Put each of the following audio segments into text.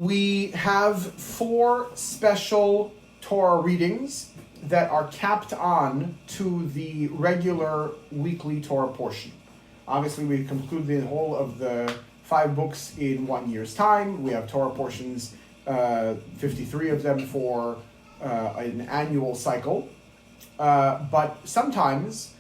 We have 4 special Torah readings that are capped on to the regular weekly Torah portion. Obviously, we conclude the whole of the 5 books in 1 year's time. We have Torah portions, 53 of them for an annual cycle. But sometimes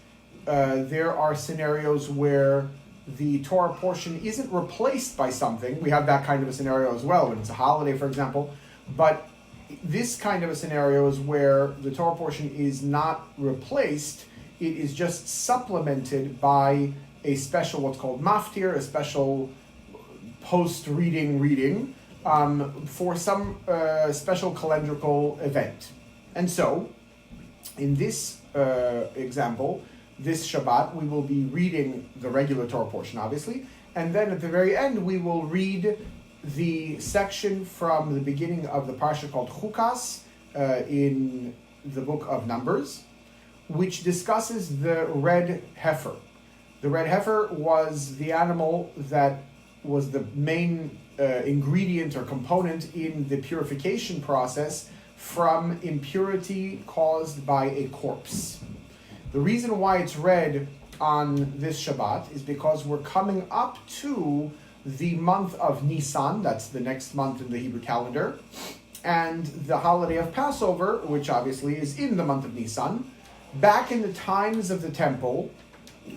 there are scenarios where the Torah portion isn't replaced by something. We have that kind of a scenario as well, when it's a holiday, for example. But this kind of a scenario is where the Torah portion is not replaced. It is just supplemented by a special, what's called maftir, a special post-reading for some special calendrical event. And so, in this example, this Shabbat, we will be reading the regular Torah portion, obviously, and then at the very end, we will read the section from the beginning of the parsha called Chukas in the book of Numbers, which discusses the red heifer. The red heifer was the animal that was the main ingredient or component in the purification process from impurity caused by a corpse. The reason why it's red on this Shabbat is because we're coming up to the month of Nisan, that's the next month in the Hebrew calendar, and the holiday of Passover, which obviously is in the month of Nisan. Back in the times of the temple,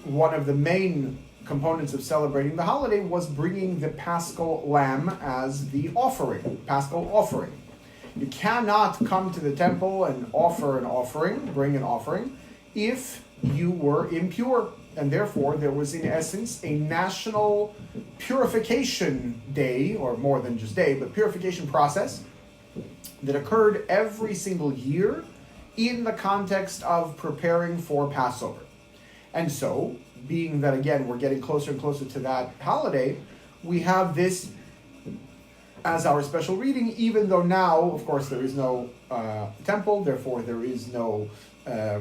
one of the main components of celebrating the holiday was bringing the Paschal lamb as the offering, Paschal offering. You cannot come to the temple and offer an offering, bring an offering, if you were impure. And therefore, there was in essence a national purification day, or more than just day, but purification process that occurred every single year in the context of preparing for Passover. And so, being that again, we're getting closer and closer to that holiday, we have this as our special reading, even though now, of course, there is no temple, therefore there is no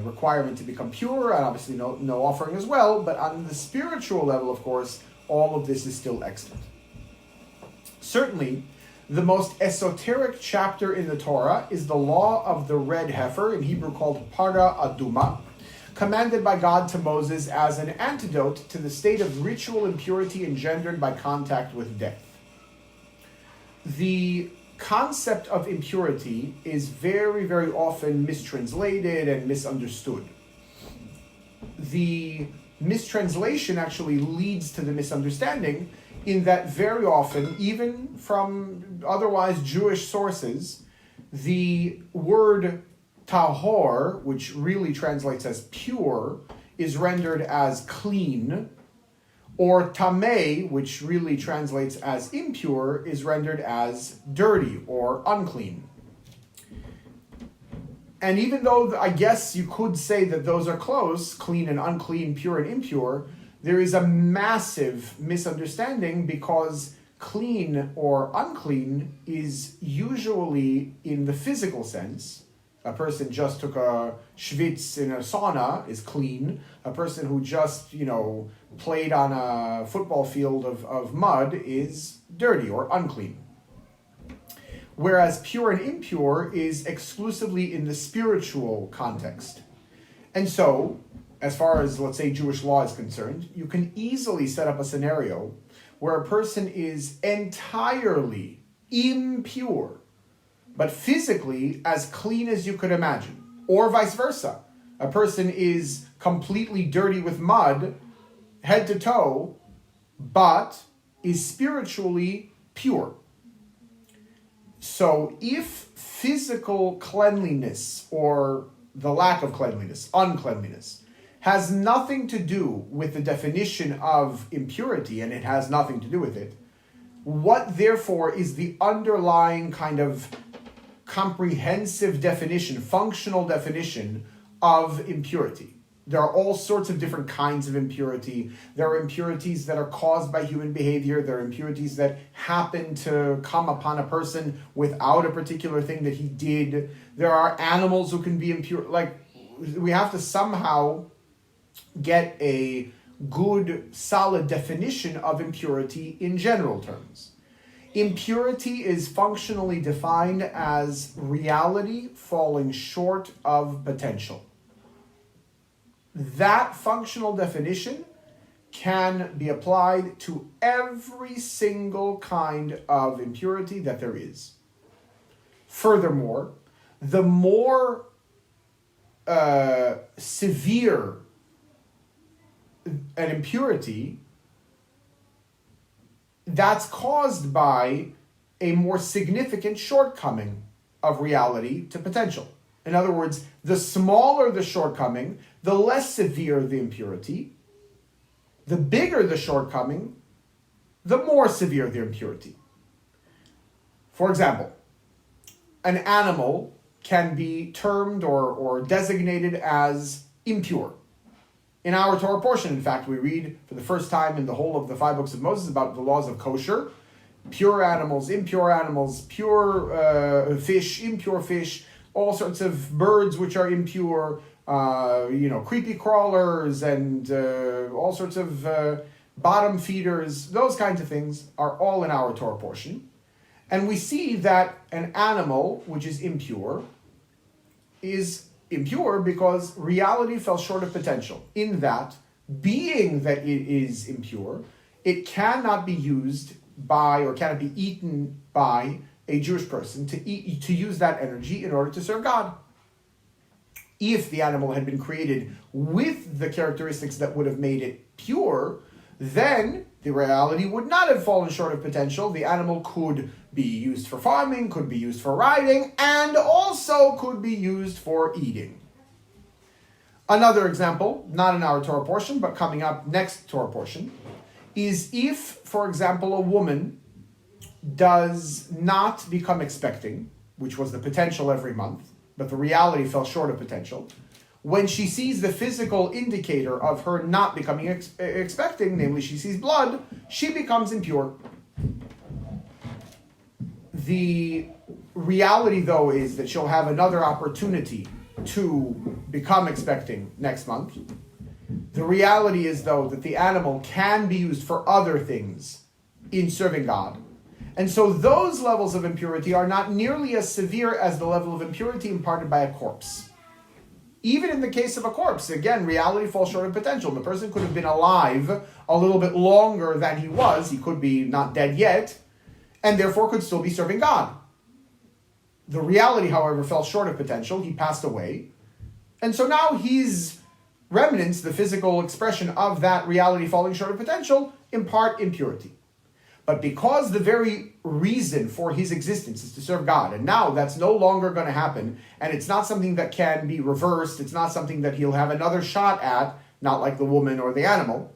requirement to become pure, and obviously no offering as well, but on the spiritual level, of course, all of this is still extant. Certainly, the most esoteric chapter in the Torah is the law of the red heifer, in Hebrew called Para Aduma, commanded by God to Moses as an antidote to the state of ritual impurity engendered by contact with death. The concept of impurity is very, very often mistranslated and misunderstood. The mistranslation actually leads to the misunderstanding, in that very often, even from otherwise Jewish sources, the word tahor, which really translates as pure, is rendered as clean, or tameh, which really translates as impure, is rendered as dirty or unclean. And even though I guess you could say that those are close, clean and unclean, pure and impure, there is a massive misunderstanding, because clean or unclean is usually in the physical sense. A person just took a schwitz in a sauna is clean. A person who just, played on a football field of mud is dirty or unclean. Whereas pure and impure is exclusively in the spiritual context. And so, as far as, let's say, Jewish law is concerned, you can easily set up a scenario where a person is entirely impure, but physically as clean as you could imagine. Or vice versa. A person is completely dirty with mud, head to toe, but is spiritually pure. So if physical cleanliness, or the lack of cleanliness, uncleanliness, has nothing to do with the definition of impurity, and it has nothing to do with it, what therefore is the underlying kind of comprehensive definition, functional definition of impurity? There are all sorts of different kinds of impurity. There are impurities that are caused by human behavior. There are impurities that happen to come upon a person without a particular thing that he did. There are animals who can be impure. We have to somehow get a good, solid definition of impurity in general terms. Impurity is functionally defined as reality falling short of potential. That functional definition can be applied to every single kind of impurity that there is. Furthermore, the more severe an impurity, that's caused by a more significant shortcoming of reality to potential. In other words, the smaller the shortcoming, the less severe the impurity. The bigger the shortcoming, the more severe the impurity. For example, an animal can be termed or designated as impure. In our Torah portion, in fact, we read for the first time in the whole of the 5 books of Moses about the laws of kosher. Pure animals, pure fish, impure fish, all sorts of birds which are impure, creepy crawlers and all sorts of bottom feeders. Those kinds of things are all in our Torah portion. And we see that an animal which is impure because reality fell short of potential, in that, being that it is impure, it cannot be used by, or cannot be eaten by, a Jewish person to use that energy in order to serve God. If the animal had been created with the characteristics that would have made it pure, then the reality would not have fallen short of potential. The animal could be used for farming, could be used for riding, and also could be used for eating. Another example, not in our Torah portion, but coming up next Torah portion, is if, for example, a woman does not become expecting, which was the potential every month, but the reality fell short of potential. When she sees the physical indicator of her not becoming expecting, namely she sees blood, she becomes impure. The reality, though, is that she'll have another opportunity to become expecting next month. The reality is, though, that the animal can be used for other things in serving God. And so those levels of impurity are not nearly as severe as the level of impurity imparted by a corpse. Even in the case of a corpse, again, reality falls short of potential. The person could have been alive a little bit longer than he was. He could be not dead yet, and therefore could still be serving God. The reality, however, fell short of potential. He passed away. And so now his remnants, the physical expression of that reality falling short of potential, impart impurity. But because the very reason for his existence is to serve God, and now that's no longer going to happen, and it's not something that can be reversed, it's not something that he'll have another shot at, not like the woman or the animal.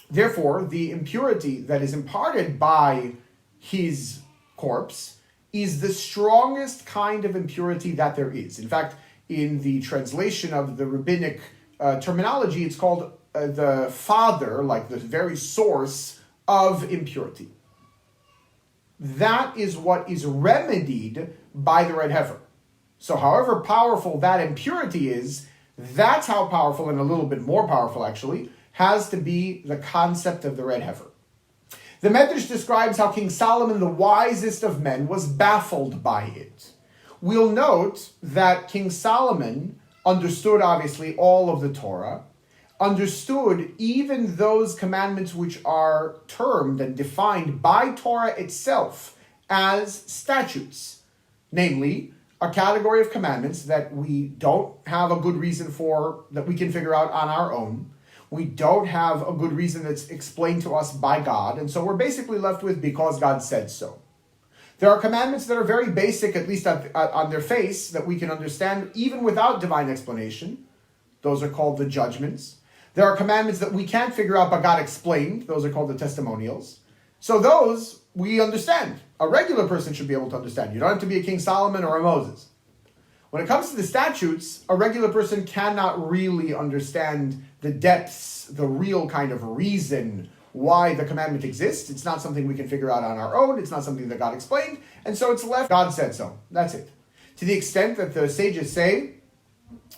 Therefore, the impurity that is imparted by his corpse is the strongest kind of impurity that there is. In fact, in the translation of the rabbinic terminology, it's called the father, like the very source of impurity. That is what is remedied by the red heifer. So however powerful that impurity is, that's how powerful, and a little bit more powerful actually, has to be the concept of the red heifer. The Medrash describes how King Solomon, the wisest of men, was baffled by it. We'll note that King Solomon understood, obviously, all of the Torah, understood even those commandments which are termed and defined by Torah itself as statutes, namely, a category of commandments that we don't have a good reason for, that we can figure out on our own. We don't have a good reason that's explained to us by God, and so we're basically left with because God said so. There are commandments that are very basic, at least on their face, that we can understand even without divine explanation. Those are called the judgments. There are commandments that we can't figure out, but God explained. Those are called the testimonials. So those we understand. A regular person should be able to understand. You don't have to be a King Solomon or a Moses. When it comes to the statutes, a regular person cannot really understand the depths, the real kind of reason why the commandment exists. It's not something we can figure out on our own. It's not something that God explained. And so it's left, God said so. That's it. To the extent that the sages say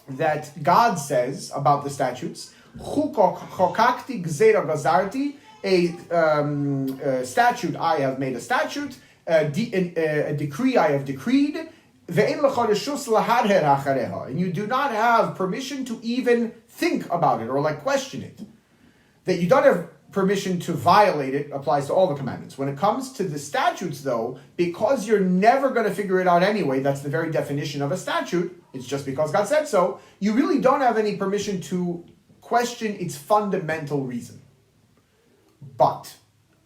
that God says about the statutes, chokakti gzeira gazarti, a statute, I have made a statute, a decree, I have decreed, and you do not have permission to even think about it or like question it. That you don't have permission to violate it applies to all the commandments. When it comes to the statutes, though, because you're never going to figure it out anyway, that's the very definition of a statute, it's just because God said so, you really don't have any permission to question its fundamental reason. But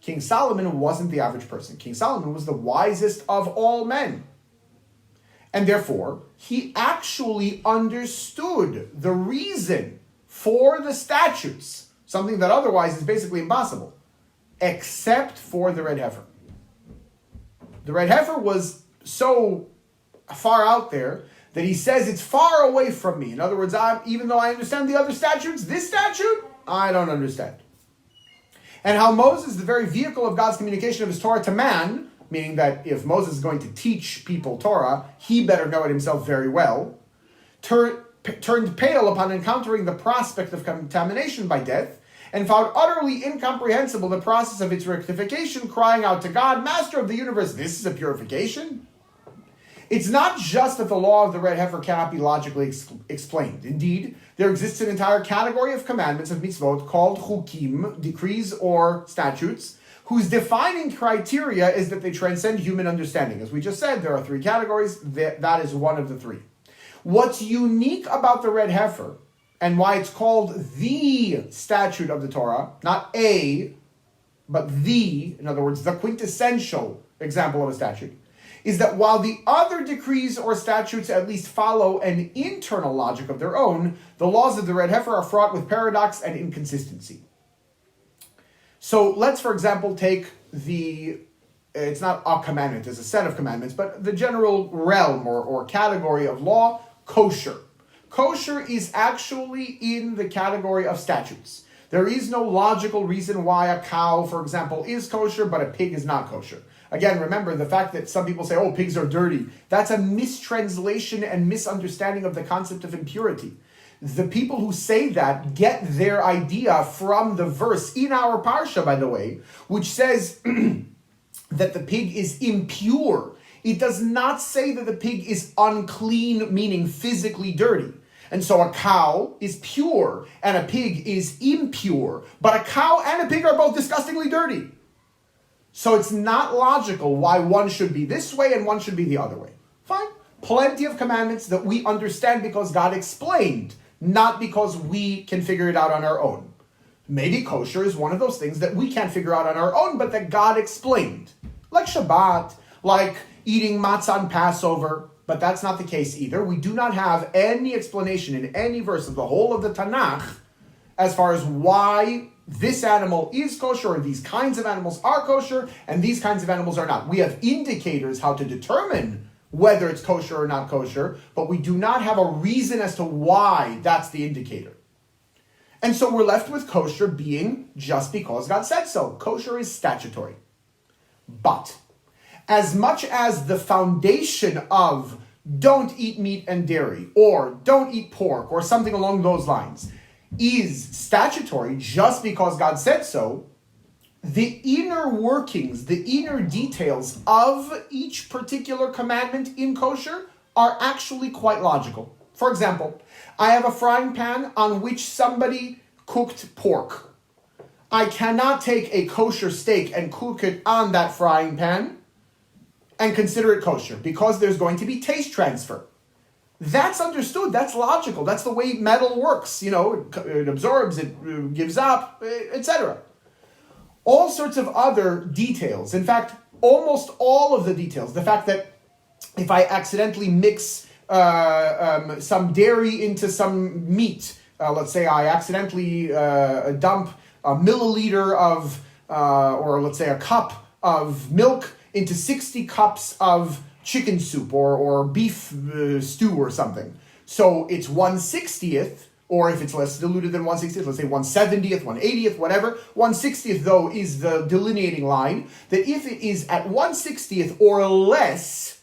King Solomon wasn't the average person. King Solomon was the wisest of all men. And therefore, he actually understood the reason for the statutes, something that otherwise is basically impossible, except for the red heifer. The red heifer was so far out there that he says it's far away from me. In other words, even though I understand the other statutes, this statute, I don't understand. And how Moses, the very vehicle of God's communication of his Torah to man, meaning that if Moses is going to teach people Torah, he better know it himself very well, turned pale upon encountering the prospect of contamination by death, and found utterly incomprehensible the process of its rectification, crying out to God, Master of the universe, this is a purification? It's not just that the law of the red heifer cannot be logically explained. Indeed, there exists an entire category of commandments of mitzvot called chukim, decrees or statutes, whose defining criteria is that they transcend human understanding. As we just said, there are three categories. That is one of the three. What's unique about the red heifer, and why it's called the statute of the Torah, not a, but the, in other words, the quintessential example of a statute, is that while the other decrees or statutes at least follow an internal logic of their own, the laws of the red heifer are fraught with paradox and inconsistency. So let's, for example, take it's not a commandment, it's a set of commandments, but the general realm or category of law, kosher. Kosher is actually in the category of statutes. There is no logical reason why a cow, for example, is kosher, but a pig is not kosher. Again, remember the fact that some people say, oh, pigs are dirty. That's a mistranslation and misunderstanding of the concept of impurity. The people who say that get their idea from the verse in our parsha, by the way, which says that the pig is impure. It does not say that the pig is unclean, meaning physically dirty. And so a cow is pure and a pig is impure. But a cow and a pig are both disgustingly dirty. So it's not logical why one should be this way and one should be the other way. Fine. Plenty of commandments that we understand because God explained, not because we can figure it out on our own. Maybe kosher is one of those things that we can't figure out on our own, but that God explained. Like Shabbat, like eating matzah on Passover, but that's not the case either. We do not have any explanation in any verse of the whole of the Tanakh as far as why this animal is kosher, or these kinds of animals are kosher, and these kinds of animals are not. We have indicators how to determine whether it's kosher or not kosher, but we do not have a reason as to why that's the indicator. And so we're left with kosher being just because God said so. Kosher is statutory. But as much as the foundation of don't eat meat and dairy, or don't eat pork, or something along those lines, is statutory just because God said so, the inner workings, the inner details of each particular commandment in kosher are actually quite logical. For example, I have a frying pan on which somebody cooked pork. I cannot take a kosher steak and cook it on that frying pan and consider it kosher because there's going to be taste transfer. That's understood. That's logical. That's the way metal works. You know, it absorbs, it gives up, etc. All sorts of other details. In fact, almost all of the details. The fact that if I accidentally mix some dairy into some meat, let's say I accidentally dump a milliliter of, or let's say a cup of milk into 60 cups of chicken soup or beef stew or something. So it's 1/60th, or if it's less diluted than 1/60th, let's say 1/70th, 1/80th, whatever. 1/60th, though, is the delineating line, that if it is at 1/60th or less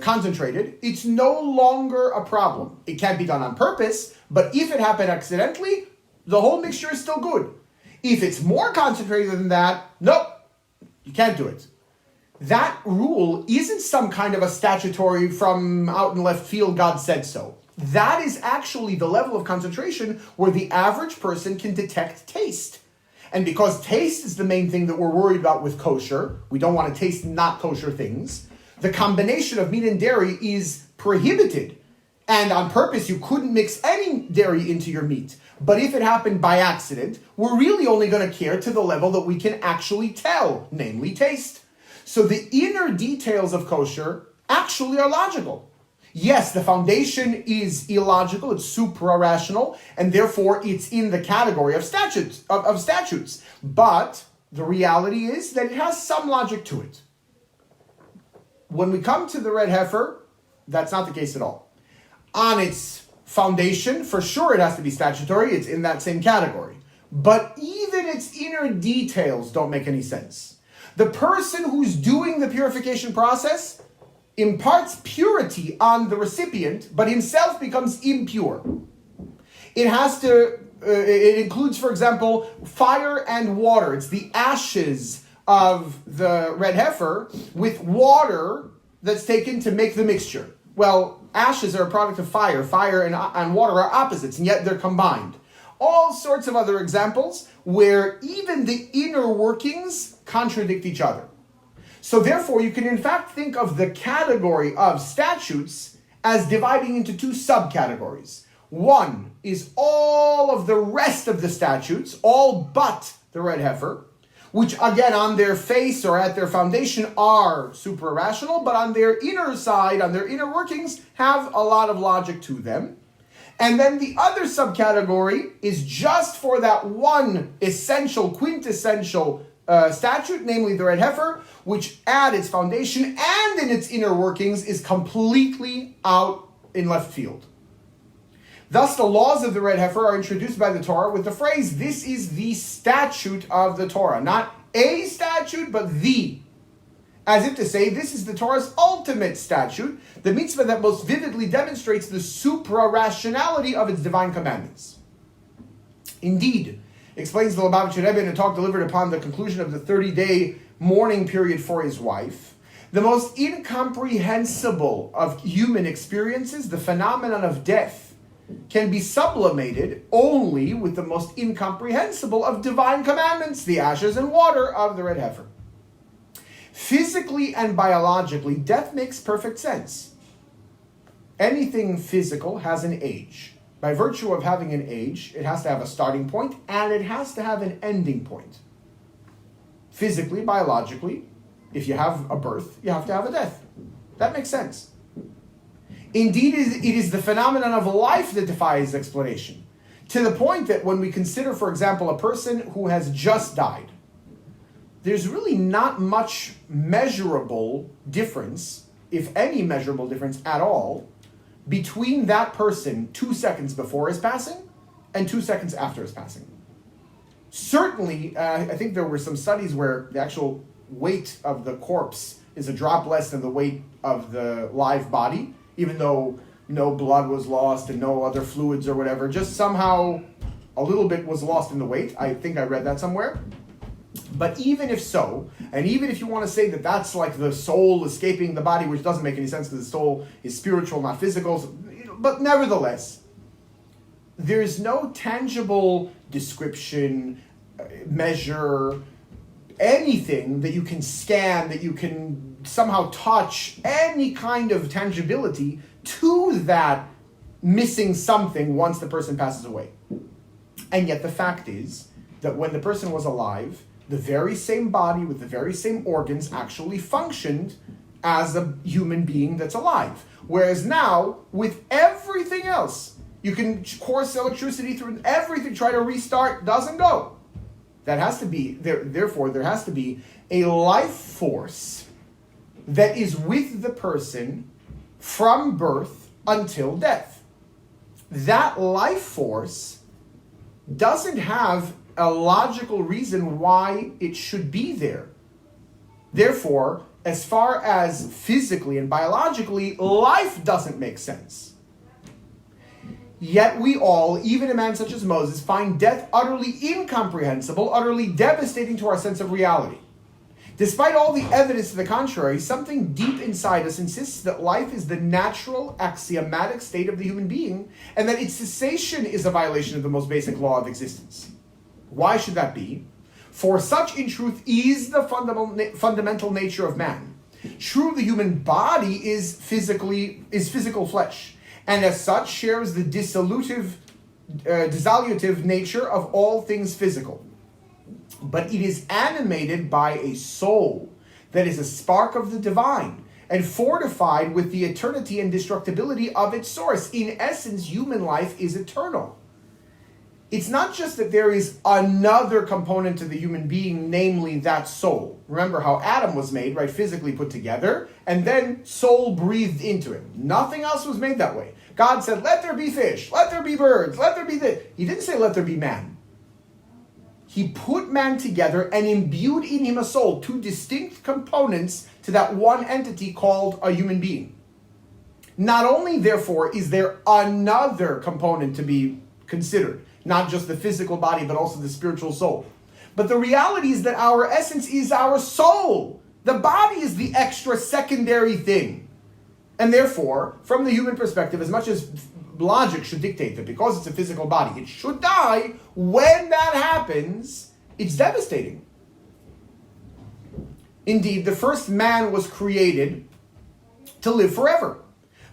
concentrated, it's no longer a problem. It can't be done on purpose, but if it happened accidentally, The whole mixture is still good. If it's more concentrated than that, nope, you can't do it. That rule isn't some kind of a statutory from out in left field, God said so. That is actually the level of concentration where the average person can detect taste. And because taste is the main thing that we're worried about with kosher, we don't want to taste not kosher things, the combination of meat and dairy is prohibited. And on purpose, you couldn't mix any dairy into your meat. But if it happened by accident, we're really only going to care to the level that we can actually tell, namely taste. So the inner details of kosher actually are logical. Yes, the foundation is illogical, it's supra-rational, and therefore it's in the category of statutes. But the reality is that it has some logic to it. When we come to the red heifer, that's not the case at all. On its foundation, for sure it has to be statutory, it's in that same category. But even its inner details don't make any sense. The person who's doing the purification process imparts purity on the recipient, but himself becomes impure. It includes, for example, fire and water. It's the ashes of the red heifer with water that's taken to make the mixture. Well, ashes are a product of fire. Fire and water are opposites, and yet they're combined. All sorts of other examples where even the inner workings contradict each other. So therefore, you can in fact think of the category of statutes as dividing into two subcategories. One is all of the rest of the statutes, all but the red heifer, which again on their face or at their foundation are supra-rational, but on their inner side, on their inner workings, have a lot of logic to them. And then the other subcategory is just for that one essential, quintessential statute, namely the red heifer, which at its foundation and in its inner workings is completely out in left field. Thus, the laws of the red heifer are introduced by the Torah with the phrase, this is the statute of the Torah. Not a statute, but the. As if to say, this is the Torah's ultimate statute, the mitzvah that most vividly demonstrates the supra-rationality of its divine commandments. Indeed, explains the Lubavitcher Rebbe in a talk delivered upon the conclusion of the 30-day mourning period for his wife, the most incomprehensible of human experiences, the phenomenon of death, can be sublimated only with the most incomprehensible of divine commandments, the ashes and water of the red heifer. Physically and biologically, death makes perfect sense. Anything physical has an age. By virtue of having an age, it has to have a starting point and it has to have an ending point. Physically, biologically, if you have a birth, you have to have a death. That makes sense. Indeed, it is the phenomenon of life that defies explanation, to the point that when we consider, for example, a person who has just died, there's really not much measurable difference, if any measurable difference at all, between that person 2 seconds before his passing and 2 seconds after his passing. Certainly, I think there were some studies where the actual weight of the corpse is a drop less than the weight of the live body, even though no blood was lost and no other fluids or whatever, just somehow a little bit was lost in the weight. I think I read that somewhere. But even if so, and even if you want to say that that's like the soul escaping the body, which doesn't make any sense because the soul is spiritual, not physical, but nevertheless, there's no tangible description, measure, anything that you can scan, that you can somehow touch, any kind of tangibility to that missing something once the person passes away. And yet the fact is that when the person was alive, the very same body with the very same organs actually functioned as a human being that's alive. Whereas now, with everything else, you can course electricity through everything, try to restart, doesn't go. That has to be, therefore, there has to be a life force that is with the person from birth until death. That life force doesn't have a logical reason why it should be there. Therefore, as far as physically and biologically, life doesn't make sense. Yet we all, even a man such as Moses, find death utterly incomprehensible, utterly devastating to our sense of reality. Despite all the evidence to the contrary, something deep inside us insists that life is the natural, axiomatic state of the human being, and that its cessation is a violation of the most basic law of existence. Why should that be? For such, in truth, is the fundamental nature of man. True, the human body is physical flesh, and as such shares the dissolutive nature of all things physical. But it is animated by a soul that is a spark of the divine and fortified with the eternity and destructibility of its source. In essence, human life is eternal. It's not just that there is another component to the human being, namely that soul. Remember how Adam was made, right, physically put together, and then soul breathed into him. Nothing else was made that way. God said, let there be fish, let there be birds, let there be this. He didn't say, let there be man. He put man together and imbued in him a soul, two distinct components to that one entity called a human being. Not only, therefore, is there another component to be considered, not just the physical body, but also the spiritual soul. But the reality is that our essence is our soul. The body is the extra secondary thing. And therefore, from the human perspective, as much as logic should dictate that because it's a physical body, it should die, when that happens, it's devastating. Indeed, the first man was created to live forever.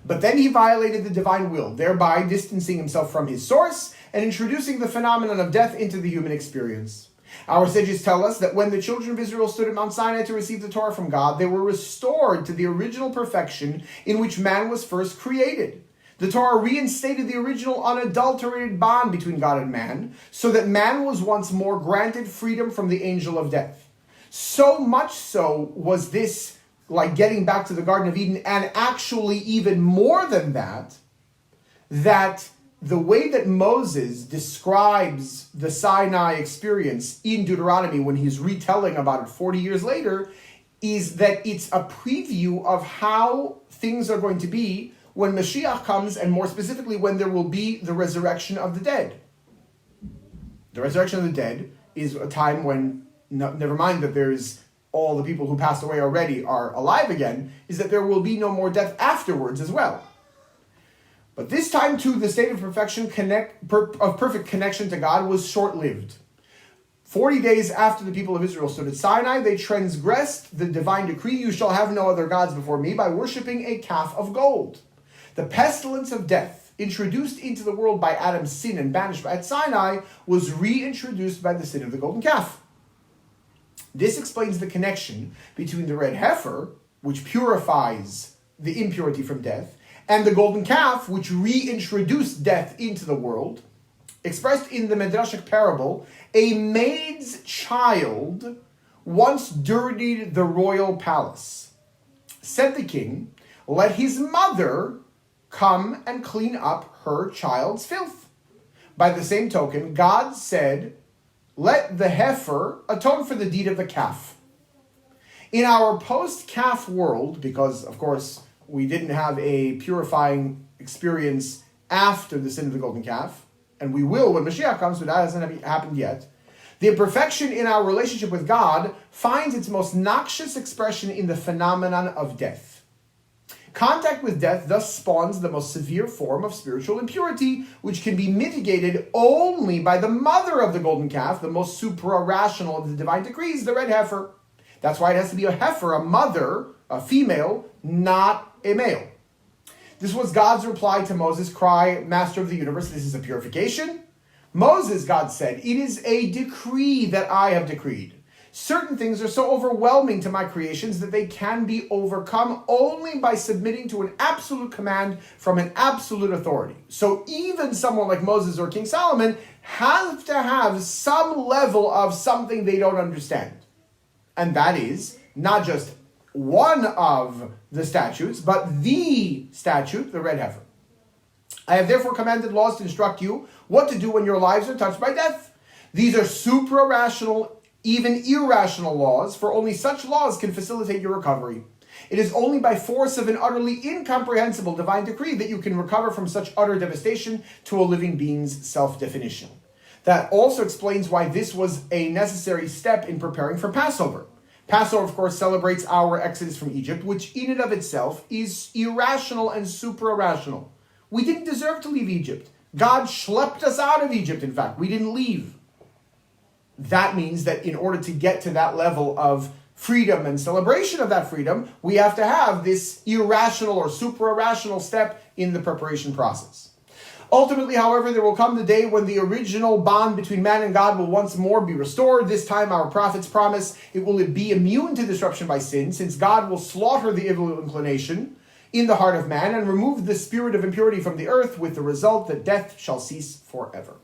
But then he violated the divine will, thereby distancing himself from his source and introducing the phenomenon of death into the human experience. Our sages tell us that when the children of Israel stood at Mount Sinai to receive the Torah from God, they were restored to the original perfection in which man was first created. The Torah reinstated the original unadulterated bond between God and man, so that man was once more granted freedom from the angel of death. So much so was this like getting back to the Garden of Eden, and actually even more than that, that the way that Moses describes the Sinai experience in Deuteronomy when he's retelling about it 40 years later is that it's a preview of how things are going to be when Mashiach comes, and more specifically when there will be the resurrection of the dead. The resurrection of the dead is a time when, never mind that there's all the people who passed away already are alive again, is that there will be no more death afterwards as well. But this time too, the state of perfection, of perfect connection to God was short-lived. 40 days after the people of Israel stood at Sinai, they transgressed the divine decree, you shall have no other gods before me, by worshiping a calf of gold. The pestilence of death, introduced into the world by Adam's sin and banished at Sinai, was reintroduced by the sin of the golden calf. This explains the connection between the red heifer, which purifies the impurity from death, and the golden calf, which reintroduced death into the world. Expressed in the Midrashic parable, a maid's child once dirtied the royal palace. Said the king, let his mother come and clean up her child's filth. By the same token, God said, let the heifer atone for the deed of the calf. In our post-calf world, because of course we didn't have a purifying experience after the sin of the golden calf, and we will when Mashiach comes, but that hasn't happened yet, the imperfection in our relationship with God finds its most noxious expression in the phenomenon of death. Contact with death thus spawns the most severe form of spiritual impurity, which can be mitigated only by the mother of the golden calf, the most supra-rational of the divine decrees, the red heifer. That's why it has to be a heifer, a mother, a female, not a male. This was God's reply to Moses' cry, Master of the universe, this is a purification. Moses, God said, it is a decree that I have decreed. Certain things are so overwhelming to my creations that they can be overcome only by submitting to an absolute command from an absolute authority. So even someone like Moses or King Solomon have to have some level of something they don't understand. And that is not just one of the statutes, but the statute, the red heifer. I have therefore commanded laws to instruct you what to do when your lives are touched by death. These are supra-rational, even irrational laws, for only such laws can facilitate your recovery. It is only by force of an utterly incomprehensible divine decree that you can recover from such utter devastation to a living being's self-definition. That also explains why this was a necessary step in preparing for Passover. Passover, of course, celebrates our exodus from Egypt, which in and of itself is irrational and super-irrational. We didn't deserve to leave Egypt. God schlepped us out of Egypt, in fact. We didn't leave. That means that in order to get to that level of freedom and celebration of that freedom, we have to have this irrational or super-irrational step in the preparation process. Ultimately, however, there will come the day when the original bond between man and God will once more be restored. This time, our prophets promise it will be immune to disruption by sin, since God will slaughter the evil inclination in the heart of man and remove the spirit of impurity from the earth, with the result that death shall cease forever.